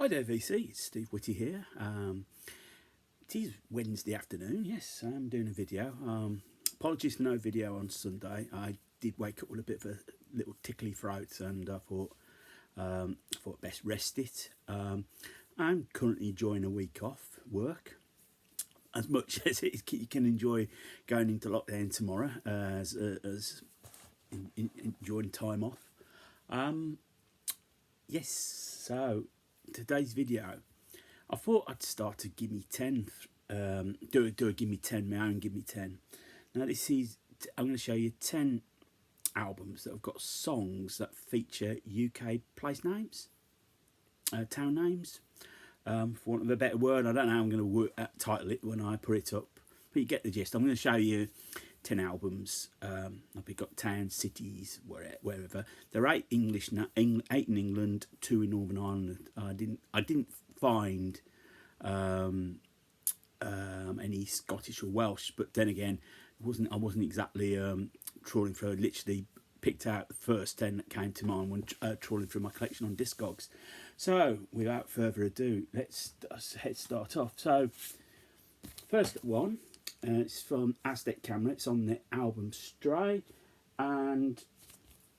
Hi there VC, it's Steve Whitty here. It is Wednesday afternoon, yes, I'm doing a video. Apologies for no video on Sunday. I did wake up with a bit of a little tickly throat and I thought best rest it. I'm currently enjoying a week off work, as much as you can enjoy going into lockdown tomorrow as enjoying time off. Yes, so today's video, I thought I'd start a Gimme 10, do a Gimme 10, my own Gimme 10. Now I'm going to show you 10 albums that have got songs that feature UK place names, town names. For want of a better word, I don't know how I'm going to title it when I put it up, but you get the gist. I'm going to show you 10 albums. I've got towns, cities, wherever. There are 8 English, 8 in England, 2 in Northern Ireland. I didn't find any Scottish or Welsh, but then again, I wasn't exactly trawling through. I literally picked out the first 10 that came to mind when trawling through my collection on Discogs. So without further ado, let's start off. So first one, it's from Aztec Camera. It's on the album Stray, and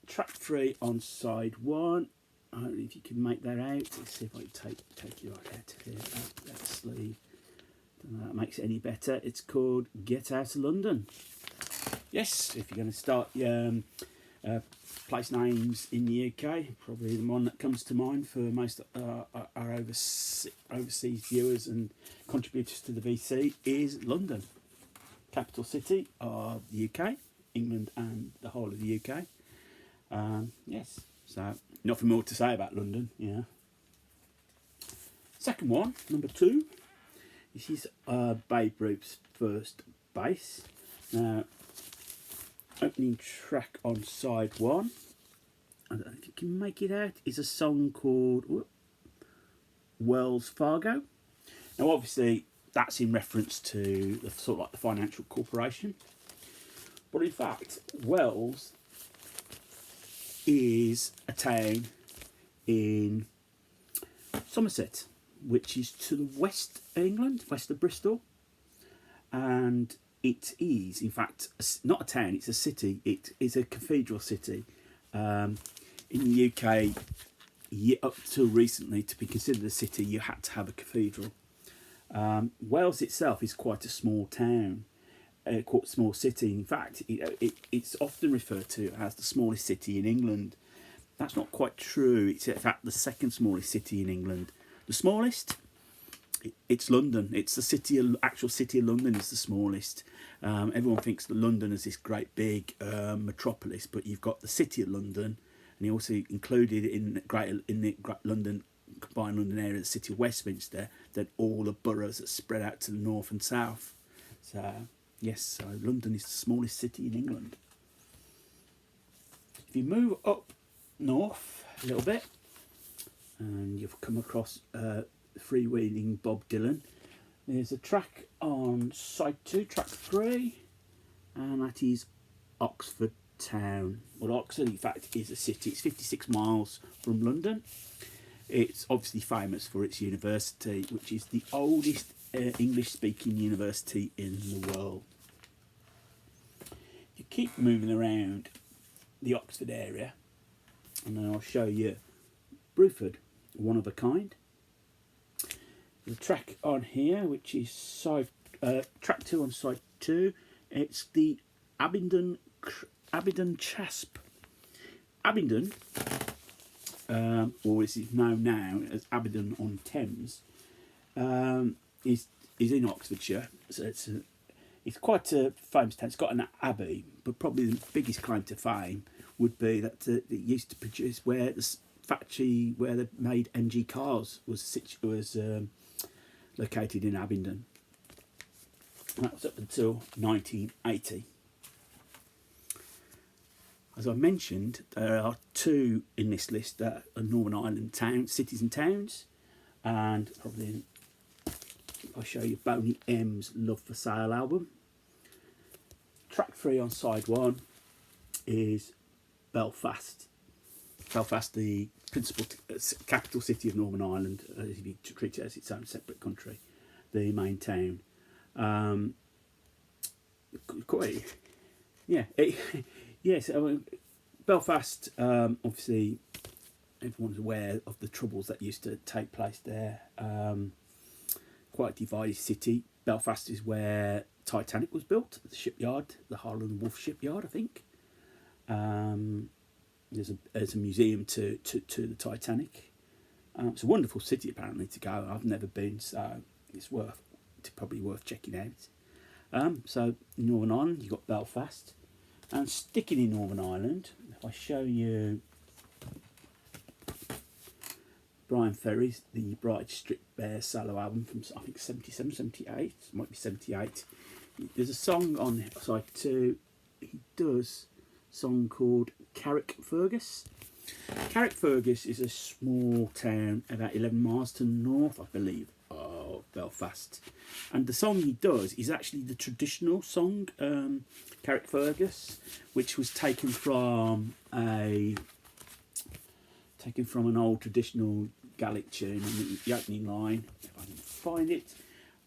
track 3 on side 1. I don't know if you can make that out. Let's see if I can take you right out of here. That sleeve. Don't know if that makes it any better. It's called Get Out of London. Yes, if you're going to start place names in the UK, probably the one that comes to mind for most our overseas viewers and contributors to the VC is London, capital city of the UK, England and the whole of the UK. Yes, so nothing more to say about London, yeah. Second one, number 2, this is Babe Ruth's First Base. Now, opening track on side 1, I don't know if you can make it out, is a song called Wells Fargo. Now obviously that's in reference to the sort of like the financial corporation, but in fact Wells is a town in Somerset, which is to the west of England, west of Bristol, and it is in fact not a town, it's a city. It is a cathedral city. In the UK, up till recently, to be considered a city, you had to have a cathedral. Wales itself is quite a small town, quite a small city. In fact, it's often referred to as the smallest city in England. That's not quite true. It's in fact the second smallest city in England. The smallest, it's London. It's the actual city of London is the smallest. Everyone thinks that London is this great big metropolis, but you've got the city of London, and you also included in the London combined London area, the city of Westminster, then all the boroughs that spread out to the north and south. So yes, so London is the smallest city in England. If you move up north a little bit, and you've come across freewheeling Bob Dylan, there's a track on side 2, track 3, and that is Oxford Town. Well, Oxford in fact is a city. It's 56 miles from London. It's obviously famous for its university, which is the oldest English-speaking university in the world. You keep moving around the Oxford area, and then I'll show you Bruford, One of a Kind. The track on here, which is track 2 on side 2, it's the Abingdon Chasp. Abingdon, or as it's known now as Abingdon on Thames, is in Oxfordshire. So it's quite a famous town. It's got an abbey, but probably the biggest claim to fame would be that it used to produce where the factory where they made MG cars was located in Abingdon. That was up until 1980. As I mentioned, there are 2 in this list that are Northern Ireland towns, cities and towns, and probably I'll show you Boney M's Love for Sale album. Track 3 on side 1 is Belfast. Belfast, the principal capital city of Northern Ireland, if you treat it as its own separate country, the main town. Quite, yeah, yes. Belfast, obviously, everyone's aware of the troubles that used to take place there. Quite a divided city. Belfast is where Titanic was built, the shipyard, the Harland and Wolff shipyard, I think. There's a museum to the Titanic. It's a wonderful city apparently to go. I've never been, so it's probably worth checking out. So Northern Ireland, you've got Belfast, and sticking in Northern Ireland, if I show you Brian Ferries, the Bright Strip Bear solo album from I think 77, 78, might be 78. There's a song on side 2. He does a song called Carrickfergus. Carrickfergus is a small town about 11 miles to the north, I believe, of Belfast. And the song he does is actually the traditional song, Carrickfergus, which was taken from an old traditional Gaelic tune. And the opening line, if I can find it,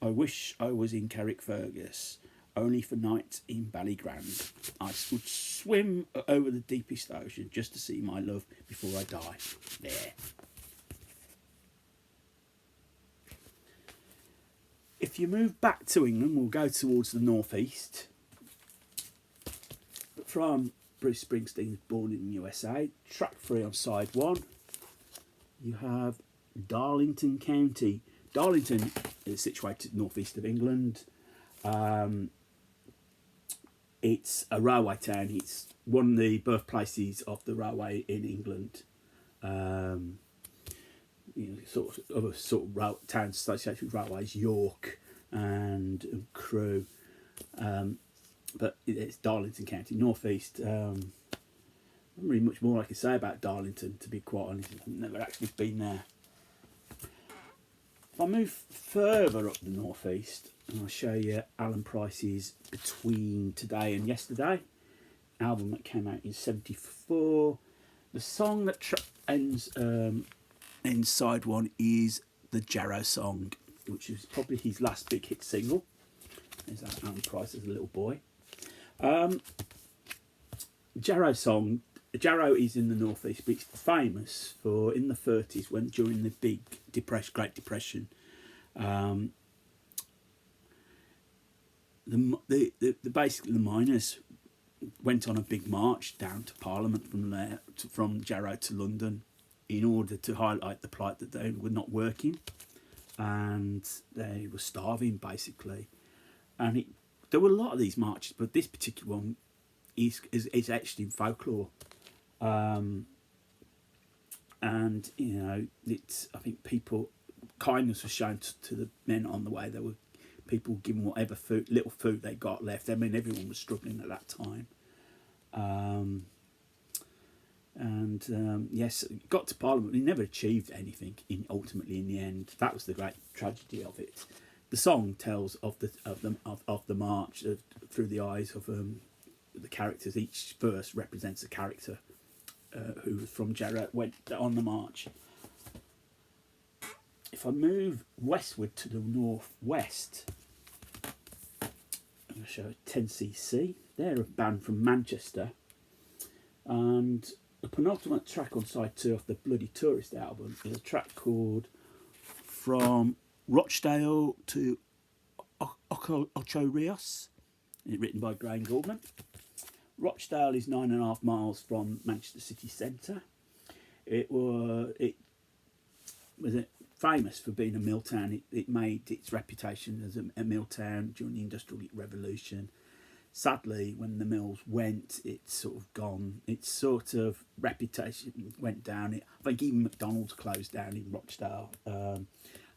I wish I was in Carrickfergus, only for night in Ballygrand. I would swim over the deepest ocean just to see my love before I die. There. If you move back to England, we'll go towards the northeast. From Bruce Springsteen, born in the USA, track 3 on side 1, you have Darlington County. Darlington is situated northeast of England. It's a railway town. It's one of the birthplaces of the railway in England. Sort of towns associated with railways, York and Crewe. But it's Darlington County, northeast. Not really much more I can say about Darlington, to be quite honest. I've never actually been there. If I move further up the northeast, and I'll show you Alan Price's Between Today and Yesterday, album that came out in 74. The song that ends in side 1 is the Jarrow Song, which is probably his last big hit single. There's Alan Price as a little boy. Jarrow Song. Jarrow is in the northeast, but it's famous for in the 30s, when during the Great Depression, basically the miners went on a big march down to Parliament from Jarrow to London, in order to highlight the plight that they were not working and they were starving basically. And there were a lot of these marches, but this particular one is actually in folklore. And it's, I think kindness was shown to the men on the way. There were people given whatever little food they got left. I mean, everyone was struggling at that time. Yes, it got to Parliament. He never achieved anything. Ultimately, in the end, that was the great tragedy of it. The song tells of the march through the eyes of the characters. Each verse represents a character who was from Jarrow, went on the march. If I move westward to the northwest, I'm going to show 10cc. They're a band from Manchester, and the penultimate track on side 2 of the Bloody Tourist album is a track called From Rochdale to Ocho Rios, written by Graham Gouldman. Rochdale is 9.5 miles from Manchester city centre. It was famous for being a mill town. It made its reputation as a mill town during the Industrial Revolution. Sadly, when the mills went, it's sort of gone. Its sort of reputation went down. I think even McDonald's closed down in Rochdale. And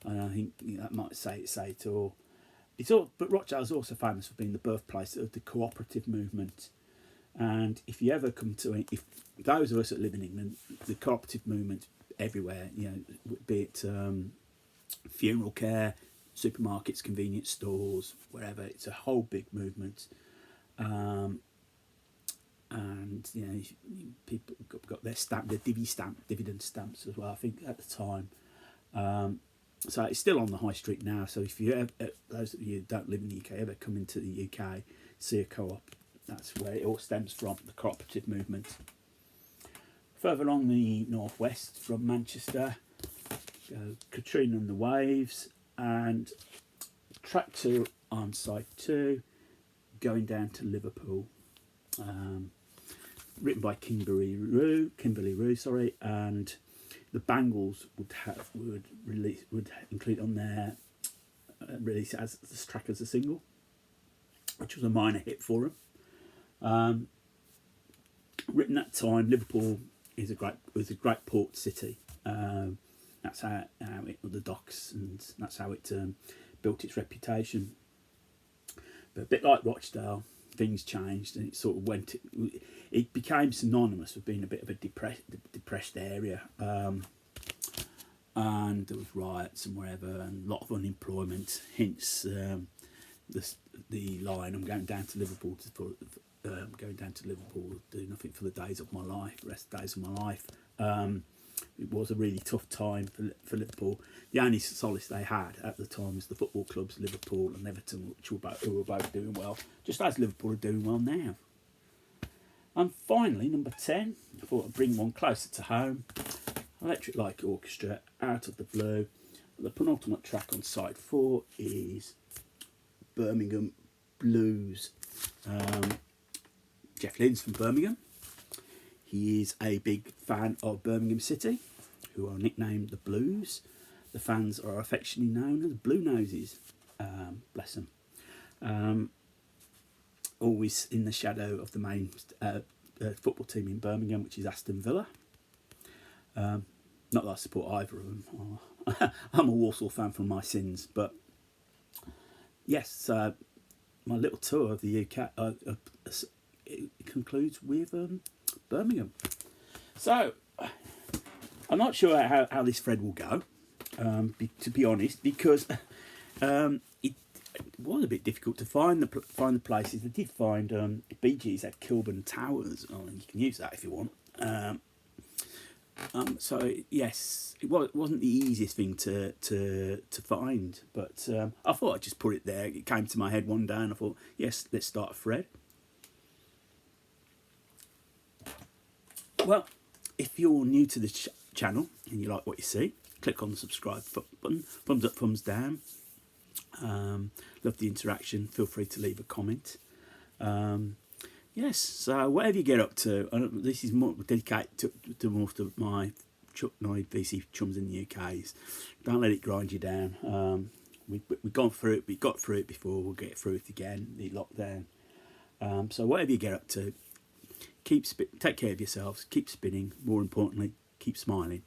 I think that might say it all. But Rochdale's also famous for being the birthplace of the cooperative movement. And if you ever come to it, if those of us that live in England, the cooperative movement everywhere, be it funeral care, supermarkets, convenience stores, wherever, it's a whole big movement. and people got their stamp, their dividend stamps as well, I think, at the time. So it's still on the high street now. So if you ever, those of you who don't live in the UK, ever come into the UK, see a co-op, that's where it all stems from, the cooperative movement. Further along the northwest from Manchester, Katrina and the Waves, and track 2 on side 2, going down to Liverpool. Written by Kimberly Rue, and the Bangles would include on their release as this track as a single, which was a minor hit for them. Written at the time, Liverpool was a great port city. That's how it, the docks, and that's how it built its reputation. But a bit like Rochdale, things changed, and it sort of it became synonymous with being a bit of a depressed area, and there was riots and whatever, and a lot of unemployment. Hence the line, "I'm going down to Liverpool to do nothing for the days of my life, the rest of the days of my life." It was a really tough time for Liverpool. The only solace they had at the time was the football clubs, Liverpool and Everton, who were both doing well, just as Liverpool are doing well now. And finally, number 10, I thought I'd bring one closer to home. Electric Light Orchestra, Out of the Blue. The penultimate track on side 4 is Birmingham Blues. Jeff Lynne's from Birmingham. He is a big fan of Birmingham City, who are nicknamed the Blues. The fans are affectionately known as Blue Noses. Bless them. Always in the shadow of the main football team in Birmingham, which is Aston Villa. Not that I support either of them. I'm a Walsall fan from my sins, but yes, my little tour of the UK it concludes with Birmingham. So I'm not sure how this thread will go, to be honest, because it was a bit difficult to find the places. I did find Bee Gees at Kilburn Towers. Oh, you can use that if you want. So yes, it wasn't the easiest thing to find, but I thought I'd just put it there. It came to my head one day, and I thought, yes, let's start a thread. Well, if you're new to the channel and you like what you see, click on the subscribe button, thumbs up, thumbs down. Love the interaction. Feel free to leave a comment. Yes, so whatever you get up to, this is more dedicated to most of my VC chums in the UK. Don't let it grind you down. We've gone through it. We got through it before. We'll get through it again. The lockdown. So whatever you get up to, take care of yourselves. Keep spinning. More importantly, keep smiling.